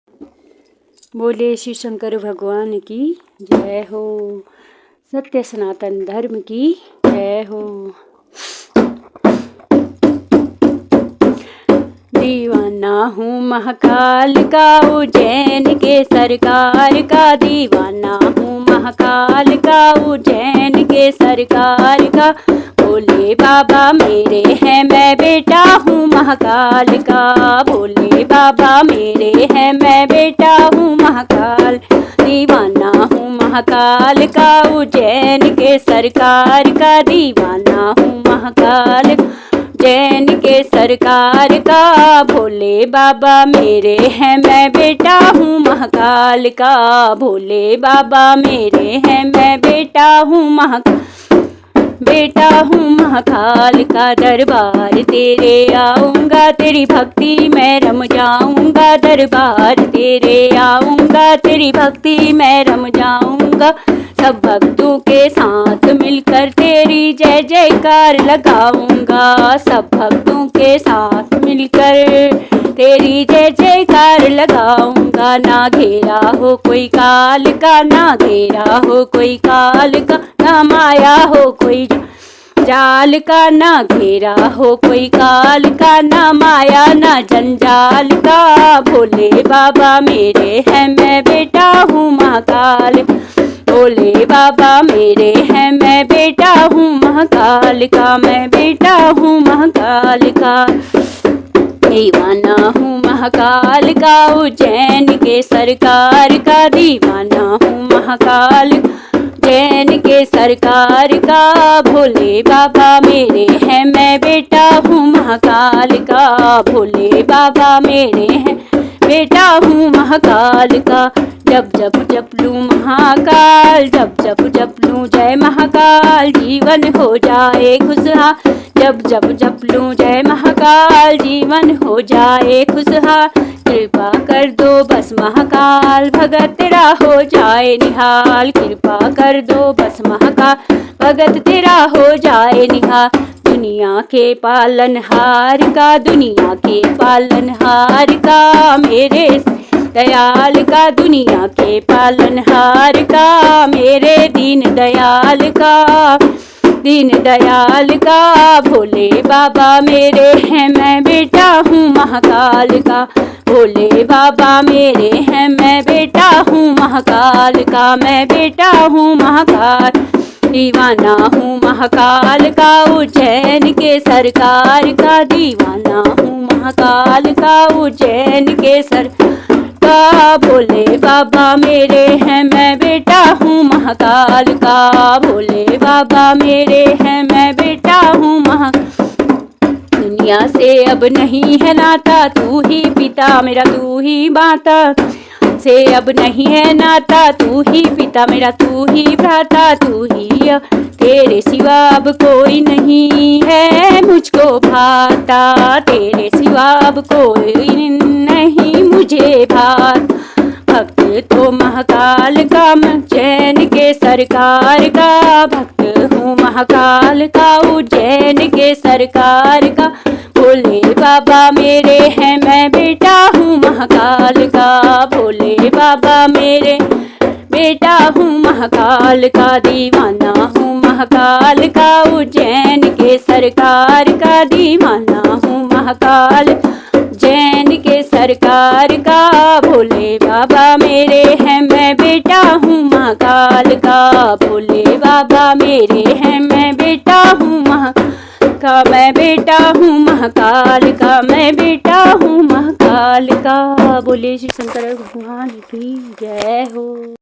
बोले श्री शंकर भगवान की जय हो। सत्य सनातन धर्म की जय हो। दीवाना हूँ महाकाल का, उज्जैन के सरकार का। दीवाना हूँ महाकाल का, उज्जैन के सरकार का। भोले बाबा मेरे हैं, मैं बेटा हूँ महाकाल का। भोले बाबा मेरे हैं, मैं बेटा हूँ महाकाल। दीवाना हूँ महाकाल का, उज्जैन के सरकार का। दीवाना हूँ महाकाल उज्जैन के सरकार का। भोले बाबा मेरे हैं, मैं बेटा हूँ महाकाल का। भोले बाबा मेरे हैं, मैं बेटा हूँ महाकाल का। दरबार तेरे आऊँगा, तेरी भक्ति में रम जाऊँगा। दरबार तेरे आऊँगा, तेरी भक्ति में रम जाऊँगा। सब भक्तों के साथ मिलकर तेरी जय जयकार लगाऊंगा। सब भक्तों के साथ मिलकर तेरी जय जयकार लगाऊंगा। ना घेरा हो कोई काल का, ना घेरा हो कोई काल का। ना माया हो कोई जाल का, ना घेरा हो कोई काल का। ना माया ना जंजाल का। भोले बाबा मेरे हैं, मैं बेटा हूँ महाकाल। भोले बाबा मेरे हैं, मैं बेटा हूँ महाकाल का। मैं बेटा हूँ महाकाल का। दीवाना हूँ महाकाल का, उज्जैन के सरकार का। दीवाना हूँ महाकाल उज्जैन के सरकार का। भोले बाबा मेरे हैं, मैं बेटा हूँ महाकाल का। भोले बाबा मेरे हैं, बेटा हूँ महाकाल का। जब जब जप लूँ महाकाल, जब जब जप लूँ जय महाकाल, जीवन हो जाए खुशहाल। जब जब जप लूँ जय महाकाल, जीवन हो जाए खुशहाल। कृपा कर दो बस महाकाल, भगत तेरा हो जाए निहाल। कृपा कर दो बस महाकाल, भगत तेरा हो जाए निहाल। दुनिया के पालनहार का, दुनिया के पालनहार का। मेरे दयाल का, दुनिया के पालनहार का। मेरे दीन दयाल का, दीन दयाल का। भोले बाबा मेरे हैं, मैं बेटा हूँ महाकाल का। भोले बाबा मेरे हैं, मैं बेटा हूँ महाकाल का। मैं बेटा हूँ महाकाल। दीवाना हूँ महाकाल का, उज्जैन के सरकार का। दीवाना हूँ महाकाल का, उज्जैन के सरकार का। भोले बाबा मेरे हैं, मैं बेटा हूँ महाकाल का। भोले बाबा मेरे हैं, मैं बेटा हूँ दुनिया से अब नहीं है नाता, तू ही पिता मेरा, तू ही माता से अब नहीं है नाता। तू ही पिता मेरा, तू ही भ्राता, तू ही तेरे सिवा अब कोई नहीं है मुझको भाता। तेरे सिवा अब कोई नहीं मुझे भात। भक्त तो महाकाल का, उज्जैन के सरकार का। भक्त हूँ महाकाल का, उज्जैन के सरकार का। भोले बाबा मेरे हैं, मैं बेटा हूँ महाकाल का। भोले बाबा मेरे बेटा हूँ महाकाल का। दीवाना हूँ महाकाल का, उज्जैन के सरकार का। दीवाना हूँ महाकाल उज्जैन के सरकार का। भोले बाबा मेरे हैं, मैं बेटा हूँ महाकाल का। भोले बाबा मेरे हैं, मैं बेटा हूँ का। मैं बेटा हूँ महाकाल का। मैं बेटा हूँ महाकाल का। बोले श्री शंकर भगवान की जय हो।